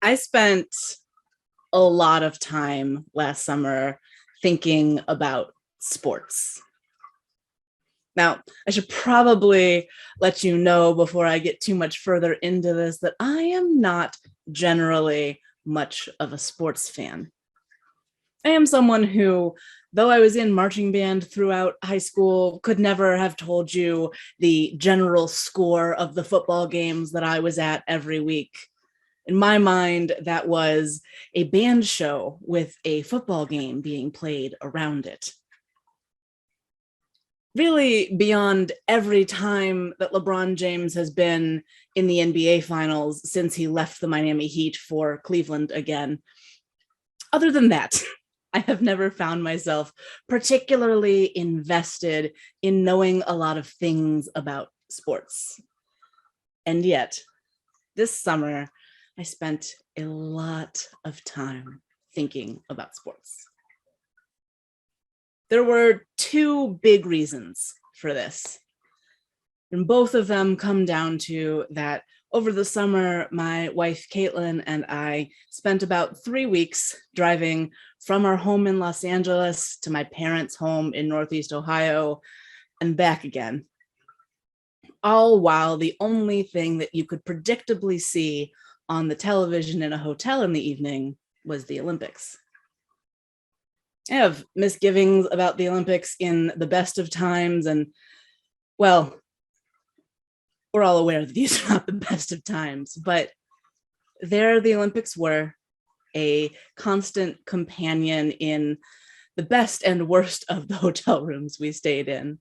I spent a lot of time last summer thinking about sports. Now, I should probably let you know before I get too much further into this that I am not generally much of a sports fan. I am someone who, though I was in marching band throughout high school, could never have told you the general score of the football games that I was at every week. In my mind, that was a band show with a football game being played around it. Really, beyond every time that LeBron James has been in the NBA finals since he left the Miami Heat for Cleveland again. Other than that, I have never found myself particularly invested in knowing a lot of things about sports. And yet, this summer, I spent a lot of time thinking about sports. There were two big reasons for this. And both of them come down to that over the summer, my wife, Caitlin, and I spent about 3 weeks driving from our home in Los Angeles to my parents' home in Northeast Ohio and back again. All while the only thing that you could predictably see on the television in a hotel in the evening was the Olympics. I have misgivings about the Olympics in the best of times, and well, we're all aware that these are not the best of times, but there the Olympics were, a constant companion in the best and worst of the hotel rooms we stayed in,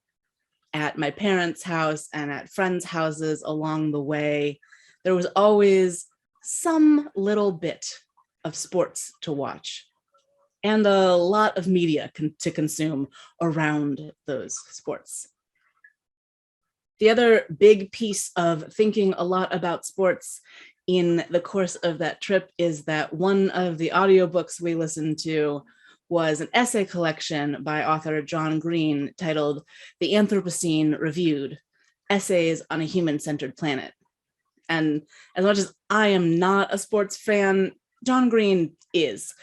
at my parents' house and at friends' houses along the way. There was always some little bit of sports to watch and a lot of media to consume around those sports. The other big piece of thinking a lot about sports in the course of that trip is that one of the audiobooks we listened to was an essay collection by author John Green titled The Anthropocene Reviewed, Essays on a Human-Centered Planet. And as much as I am not a sports fan, John Green is.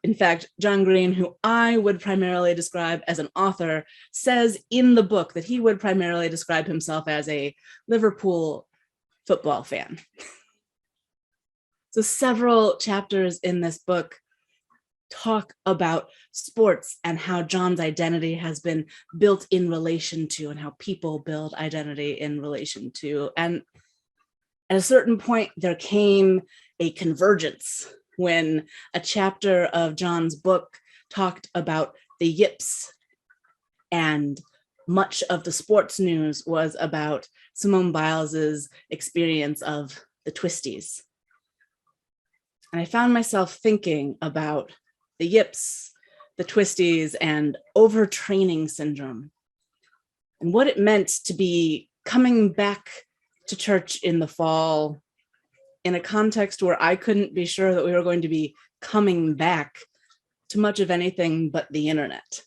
In fact, John Green, who I would primarily describe as an author, says in the book that he would primarily describe himself as a Liverpool football fan. So several chapters in this book talk about sports and how John's identity has been built in relation to, and how people build identity in relation to. And at a certain point, there came a convergence when a chapter of John's book talked about the Yips, and much of the sports news was about Simone Biles' experience of the Twisties. And I found myself thinking about the Yips, the Twisties, and overtraining syndrome, and what it meant to be coming back to church in the fall in a context where I couldn't be sure that we were going to be coming back to much of anything but the internet.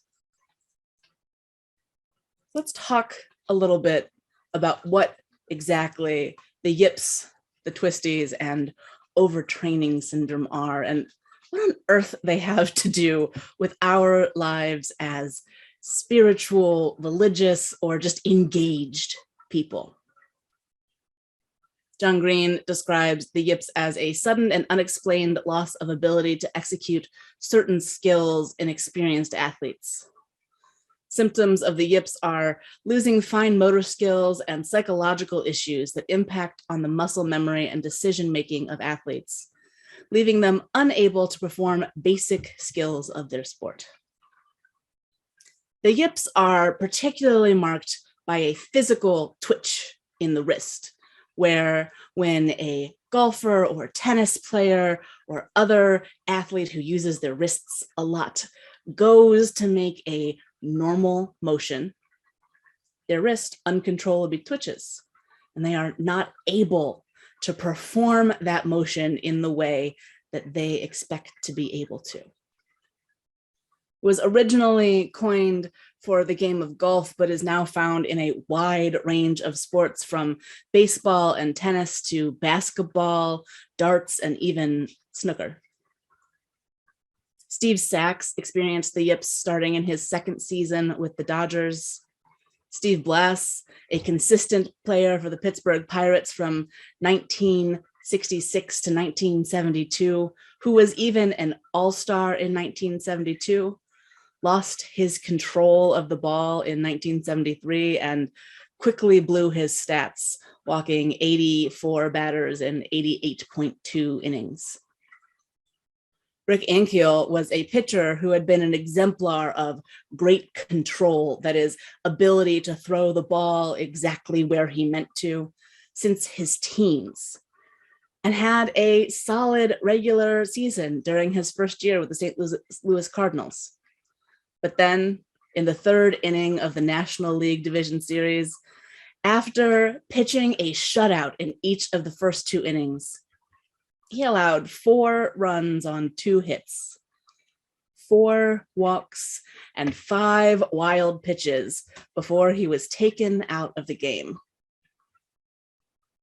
Let's talk a little bit about what exactly the Yips, the Twisties, and overtraining syndrome are, and what on earth they have to do with our lives as spiritual, religious, or just engaged people. John Green describes the Yips as a sudden and unexplained loss of ability to execute certain skills in experienced athletes. Symptoms of the Yips are losing fine motor skills and psychological issues that impact on the muscle memory and decision-making of athletes, leaving them unable to perform basic skills of their sport. The Yips are particularly marked by a physical twitch in the wrist, where when a golfer or tennis player or other athlete who uses their wrists a lot goes to make a normal motion, their wrist uncontrollably twitches, and they are not able to perform that motion in the way that they expect to be able to. was originally coined for the game of golf, but is now found in a wide range of sports from baseball and tennis to basketball, darts, and even snooker. Steve Sax experienced the yips starting in his second season with the Dodgers. Steve Blass, a consistent player for the Pittsburgh Pirates from 1966 to 1972, who was even an all-star in 1972, lost his control of the ball in 1973 and quickly blew his stats, walking 84 batters in 88.2 innings. Rick Ankiel was a pitcher who had been an exemplar of great control, that is, ability to throw the ball exactly where he meant to, since his teens, and had a solid regular season during his first year with the St. Louis Cardinals. But then, in the third inning of the National League Division Series, after pitching a shutout in each of the first two innings, he allowed 4 runs on 2 hits, 4 walks, and 5 wild pitches before he was taken out of the game.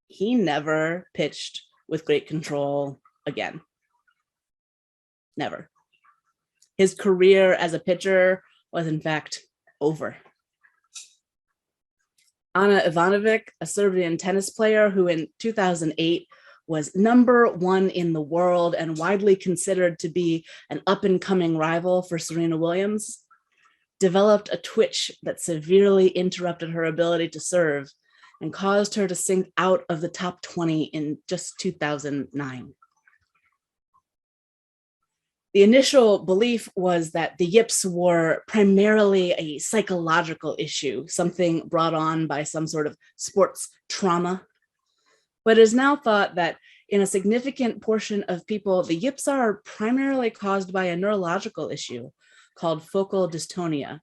He never pitched with great control again. Never. His career as a pitcher was, in fact, over. Ana Ivanovic, a Serbian tennis player who in 2008 was #1 in the world and widely considered to be an up-and-coming rival for Serena Williams, developed a twitch that severely interrupted her ability to serve and caused her to sink out of the top 20 in just 2009. The initial belief was that the yips were primarily a psychological issue, something brought on by some sort of sports trauma. But it is now thought that in a significant portion of people, the yips are primarily caused by a neurological issue called focal dystonia,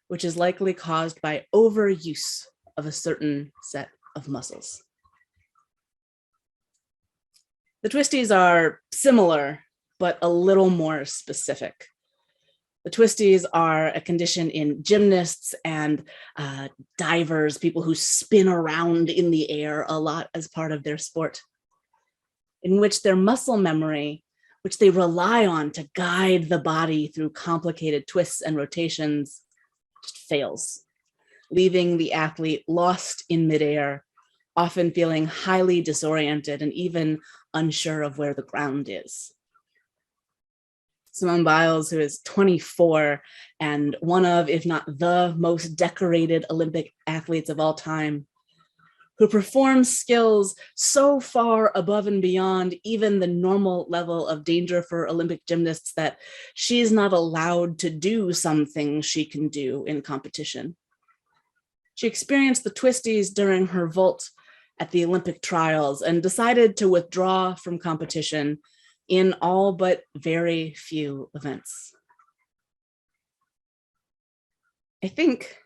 which is likely caused by overuse of a certain set of muscles. The twisties are similar, but a little more specific. The twisties are a condition in gymnasts and divers, people who spin around in the air a lot as part of their sport, in which their muscle memory, which they rely on to guide the body through complicated twists and rotations, just fails, leaving the athlete lost in midair, often feeling highly disoriented and even unsure of where the ground is. Simone Biles, who is 24 and one of, if not the most decorated Olympic athletes of all time, who performs skills so far above and beyond even the normal level of danger for Olympic gymnasts that she's not allowed to do some things she can do in competition. She experienced the twisties during her vault at the Olympic trials and decided to withdraw from competition in all but very few events. I think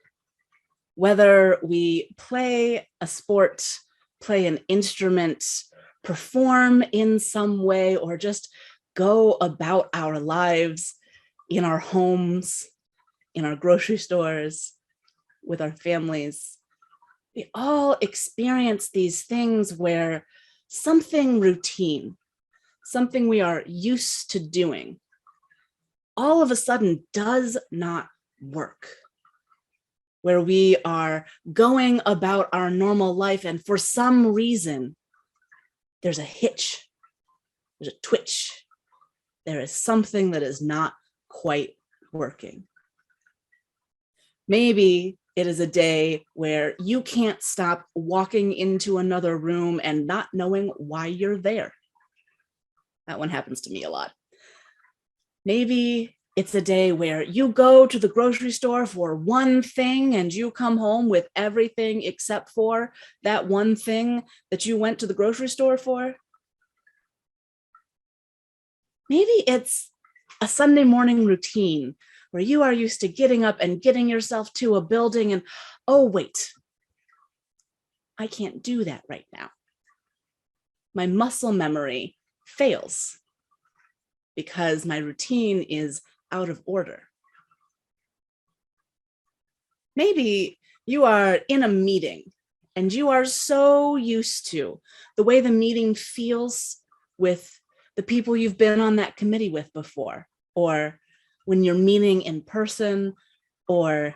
whether we play a sport, play an instrument, perform in some way, or just go about our lives in our homes, in our grocery stores, with our families, we all experience these things where something routine, something we are used to doing, all of a sudden does not work, where we are going about our normal life and for some reason, there's a hitch, there's a twitch, there is something that is not quite working. Maybe it is a day where you can't stop walking into another room and not knowing why you're there. That one happens to me a lot. Maybe it's a day where you go to the grocery store for one thing and you come home with everything except for that one thing that you went to the grocery store for. Maybe it's a Sunday morning routine where you are used to getting up and getting yourself to a building and, oh, wait, I can't do that right now. My muscle memory fails because my routine is out of order. Maybe you are in a meeting and you are so used to the way the meeting feels with the people you've been on that committee with before, or when you're meeting in person, or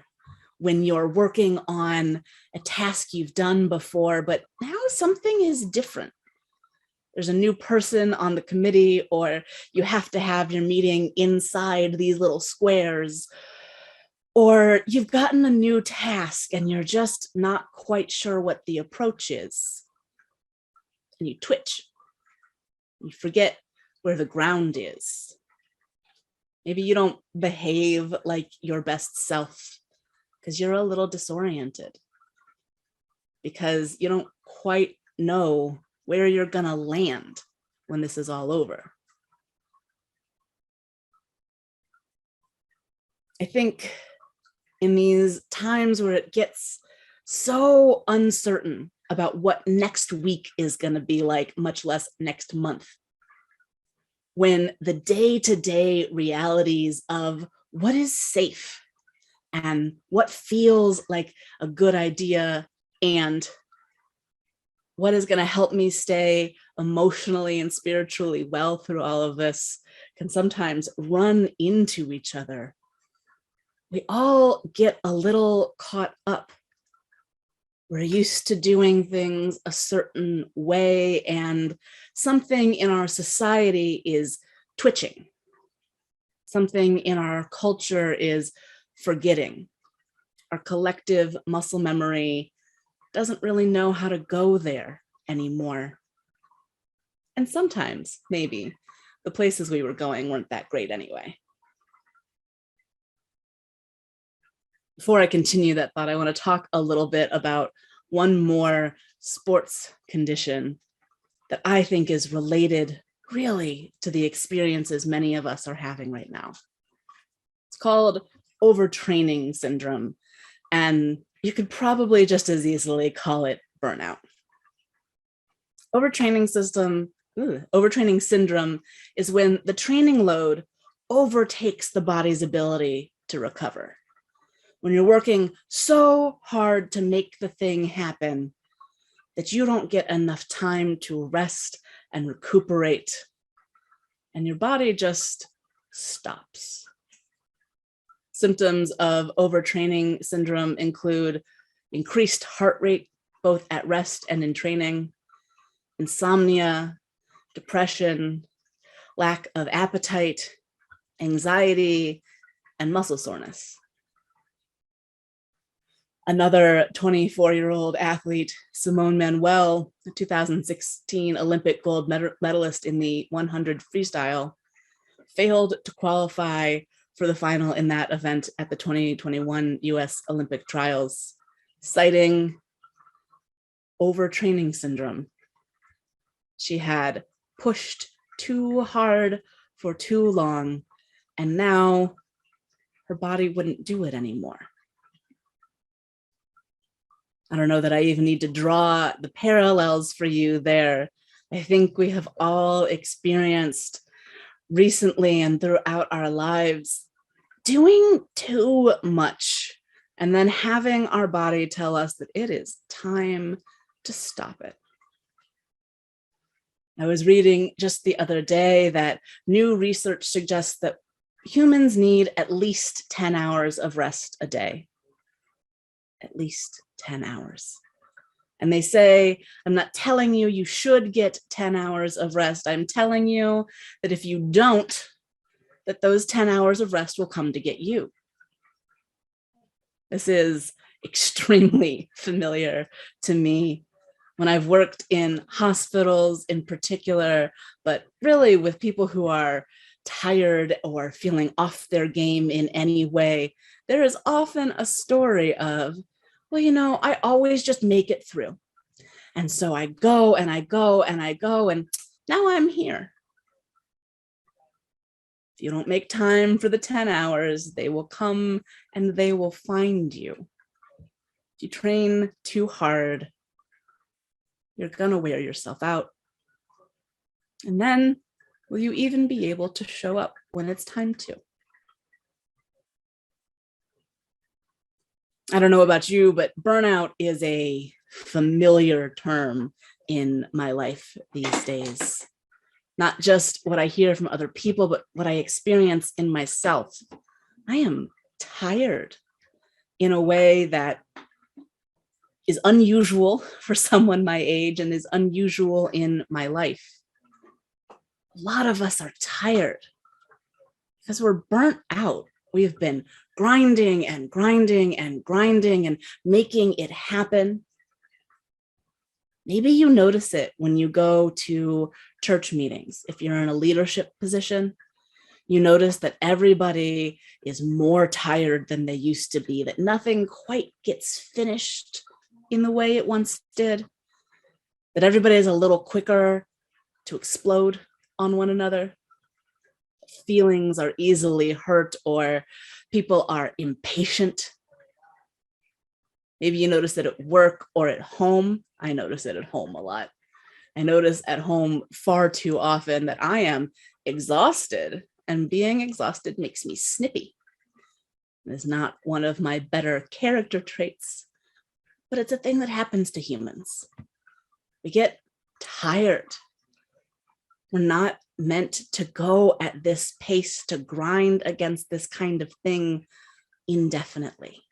when you're working on a task you've done before, but now something is different. There's a new person on the committee, or you have to have your meeting inside these little squares, or you've gotten a new task and you're just not quite sure what the approach is. And you twitch. You forget where the ground is. Maybe you don't behave like your best self because you're a little disoriented, because you don't quite know where you're gonna land when this is all over. I think in these times where it gets so uncertain about what next week is going to be like, much less next month, when the day-to-day realities of what is safe and what feels like a good idea and what is going to help me stay emotionally and spiritually well through all of this can sometimes run into each other. We all get a little caught up. We're used to doing things a certain way, and something in our society is twitching. Something in our culture is forgetting. Our collective muscle memory doesn't really know how to go there anymore. And sometimes, maybe, the places we were going weren't that great anyway. Before I continue that thought, I want to talk a little bit about one more sports condition that I think is related really to the experiences many of us are having right now. It's called overtraining syndrome, and you could probably just as easily call it burnout. Overtraining syndrome is when the training load overtakes the body's ability to recover. When you're working so hard to make the thing happen that you don't get enough time to rest and recuperate, and your body just stops. Symptoms of overtraining syndrome include increased heart rate, both at rest and in training, insomnia, depression, lack of appetite, anxiety, and muscle soreness. Another 24-year-old athlete, Simone Biles, a 2016 Olympic gold medalist in the 100 freestyle, failed to qualify for the final in that event at the 2021 US Olympic trials, citing overtraining syndrome. She had pushed too hard for too long, and now her body wouldn't do it anymore. I don't know that I even need to draw the parallels for you there. I think we have all experienced recently and throughout our lives doing too much and then having our body tell us that it is time to stop it. I was reading just the other day that new research suggests that humans need at least 10 hours of rest a day. At least 10 hours. And they say, I'm not telling you you should get 10 hours of rest. I'm telling you that if you don't, that those 10 hours of rest will come to get you. This is extremely familiar to me when I've worked in hospitals in particular, but really with people who are tired or feeling off their game in any way. There is often a story of, well, you know, I always just make it through. And so I go and I go and I go, and now I'm here. If you don't make time for the 10 hours, they will come and they will find you. If you train too hard, you're gonna wear yourself out. And then, will you even be able to show up when it's time to? I don't know about you, but burnout is a familiar term in my life these days. Not just what I hear from other people, but what I experience in myself. I am tired in a way that is unusual for someone my age and is unusual in my life. A lot of us are tired because we're burnt out. We've been grinding and grinding and grinding and making it happen. Maybe you notice it when you go to church meetings. If you're in a leadership position, you notice that everybody is more tired than they used to be, that nothing quite gets finished in the way it once did, that everybody is a little quicker to explode on one another. Feelings are easily hurt, or people are impatient. Maybe you notice it at work or at home. I notice it at home a lot. I notice at home far too often that I am exhausted, and being exhausted makes me snippy. It's not one of my better character traits, but it's a thing that happens to humans. We get tired. We're not meant to go at this pace, to grind against this kind of thing indefinitely.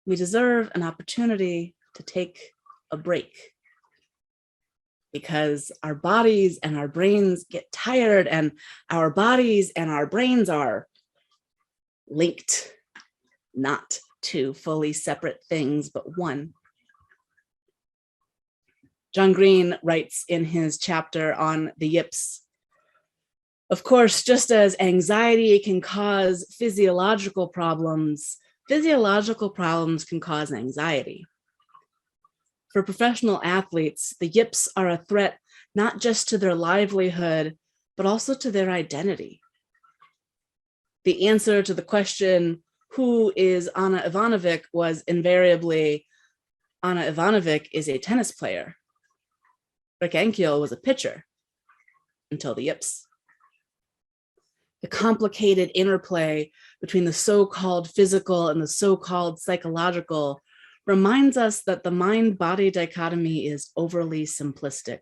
We deserve an opportunity to take a break, because our bodies and our brains get tired, and our bodies and our brains are linked, not two fully separate things, but one. John Green writes in his chapter on the yips, of course, just as anxiety can cause physiological problems can cause anxiety. For professional athletes, the yips are a threat not just to their livelihood, but also to their identity. The answer to the question, who is Anna Ivanovic, was invariably, Anna Ivanovic is a tennis player. Rick Ankiel was a pitcher, until the yips. The complicated interplay between the so-called physical and the so-called psychological reminds us that the mind-body dichotomy is overly simplistic.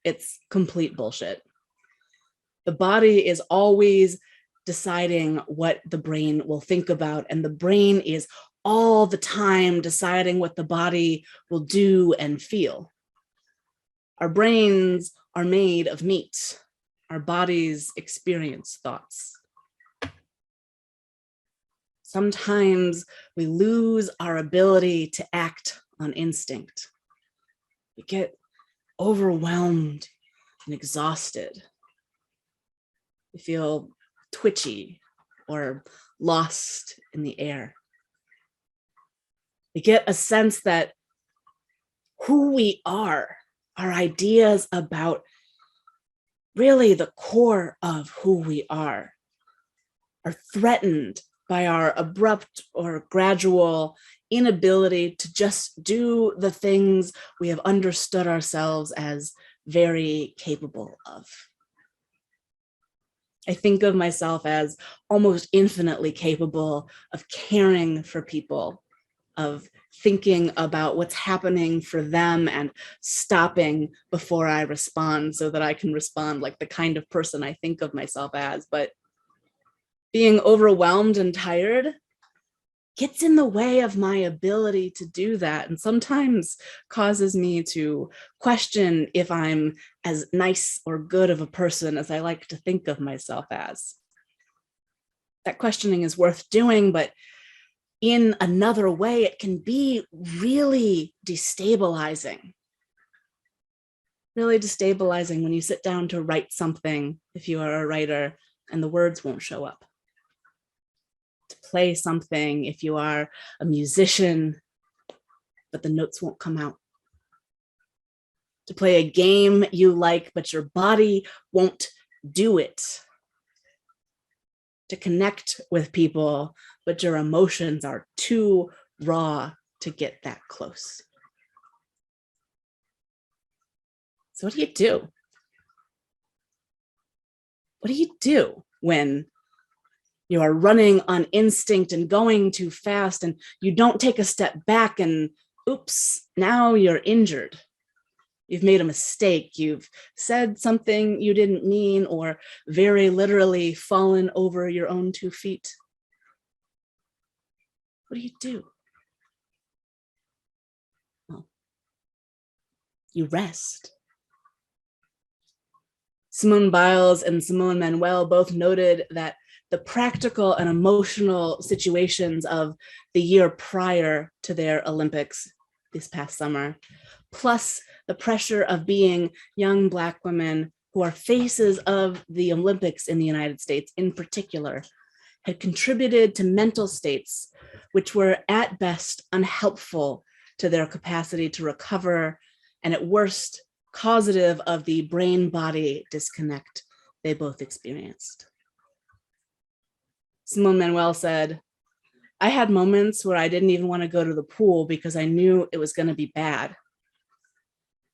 It's complete bullshit. The body is always deciding what the brain will think about, and the brain is all the time deciding what the body will do and feel. Our brains are made of meat. Our bodies experience thoughts. Sometimes we lose our ability to act on instinct. We get overwhelmed and exhausted. We feel twitchy or lost in the air. We get a sense that who we are, our ideas about really the core of who we are threatened by our abrupt or gradual inability to just do the things we have understood ourselves as very capable of. I think of myself as almost infinitely capable of caring for people, of thinking about what's happening for them and stopping before I respond so that I can respond like the kind of person I think of myself as. But being overwhelmed and tired gets in the way of my ability to do that, and sometimes causes me to question if I'm as nice or good of a person as I like to think of myself as. That questioning is worth doing, but in another way, it can be really destabilizing. Really destabilizing when you sit down to write something, if you are a writer, and the words won't show up. To play something, if you are a musician, but the notes won't come out. To play a game you like, but your body won't do it. To connect with people, but your emotions are too raw to get that close. So what do you do? What do you do when You are running on instinct and going too fast, and you don't take a step back and oops, now you're injured. You've made a mistake. You've said something you didn't mean, or very literally fallen over your own 2 feet. What do? Well, you rest. Simone Biles and Simone Manuel both noted that the practical and emotional situations of the year prior to their Olympics this past summer, plus the pressure of being young Black women who are faces of the Olympics in the United States in particular, had contributed to mental states which were at best unhelpful to their capacity to recover, and at worst causative of the brain-body disconnect they both experienced. Simone Manuel said, I had moments where I didn't even want to go to the pool because I knew it was going to be bad.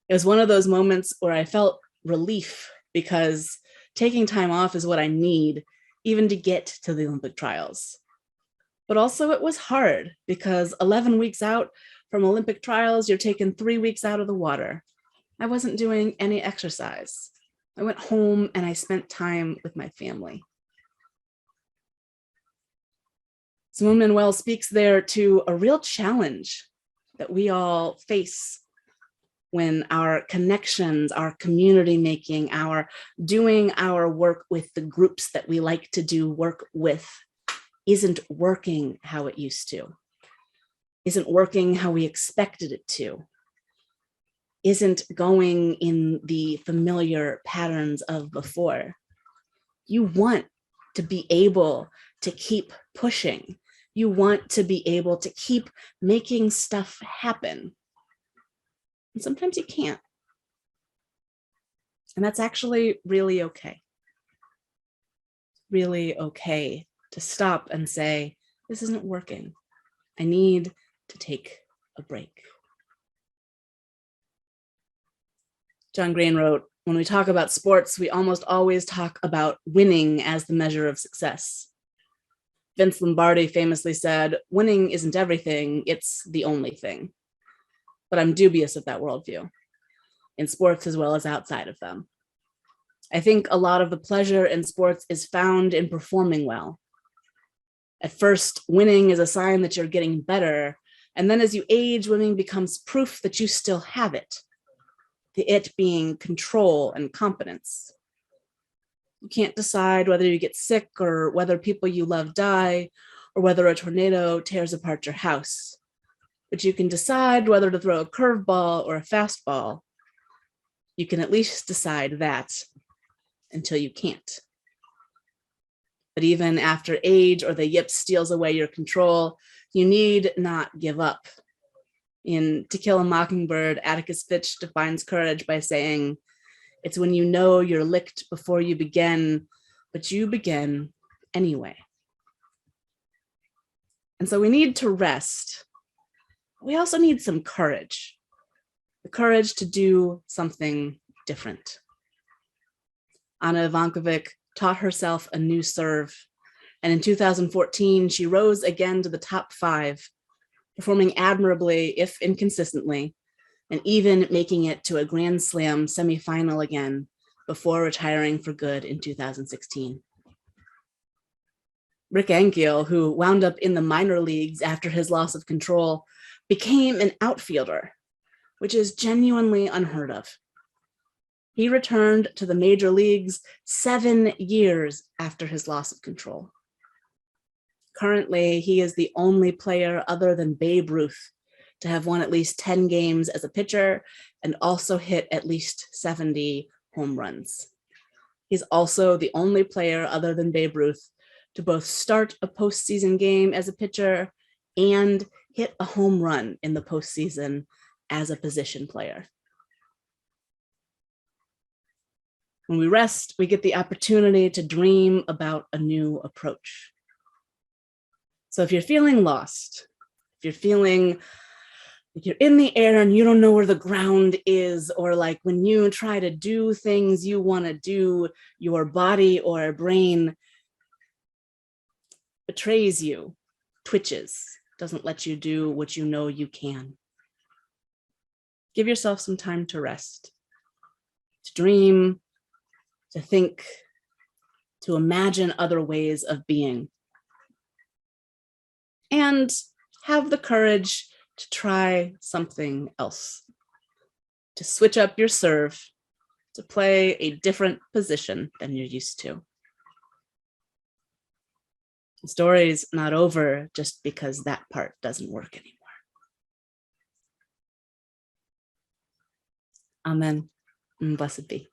It was one of those moments where I felt relief because taking time off is what I need even to get to the Olympic trials. But also it was hard because 11 weeks out from Olympic trials, you're taking 3 weeks out of the water. I wasn't doing any exercise. I went home and I spent time with my family. Simone Manuel speaks there to a real challenge that we all face when our connections, our community making, our doing our work with the groups that we like to do work with isn't working how it used to, isn't working how we expected it to, isn't going in the familiar patterns of before. You want to be able to keep pushing. You want to be able to keep making stuff happen. And sometimes you can't. And that's actually really okay. Really okay to stop and say, this isn't working. I need to take a break. John Green wrote, when we talk about sports, we almost always talk about winning as the measure of success. Vince Lombardi famously said, winning isn't everything, it's the only thing. But I'm dubious of that worldview, in sports as well as outside of them. I think a lot of the pleasure in sports is found in performing well. At first, winning is a sign that you're getting better, and then as you age, winning becomes proof that you still have it. The it being control and competence. You can't decide whether you get sick or whether people you love die or whether a tornado tears apart your house. But you can decide whether to throw a curveball or a fastball. You can at least decide that until you can't. But even after age or the yips steals away your control, you need not give up. In To Kill a Mockingbird, Atticus Finch defines courage by saying, it's when you know you're licked before you begin, but you begin anyway. And so we need to rest. We also need some courage, the courage to do something different. Anna Ivankovic taught herself a new serve, and in 2014, she rose again to the top 5, performing admirably, if inconsistently, and even making it to a Grand Slam semifinal again before retiring for good in 2016. Rick Ankiel, who wound up in the minor leagues after his loss of control, became an outfielder, which is genuinely unheard of. He returned to the major leagues 7 years after his loss of control. Currently, he is the only player other than Babe Ruth to have won at least 10 games as a pitcher and also hit at least 70 home runs. He's also the only player other than Babe Ruth to both start a postseason game as a pitcher and hit a home run in the postseason as a position player. When we rest, we get the opportunity to dream about a new approach. So if you're feeling lost, if you're feeling like you're in the air and you don't know where the ground is, or like when you try to do things you want to do, your body or brain betrays you, twitches, doesn't let you do what you know you can. Give yourself some time to rest, to dream, to think, to imagine other ways of being. And have the courage to try something else, to switch up your serve, to play a different position than you're used to. The story's not over just because that part doesn't work anymore. Amen. And blessed be.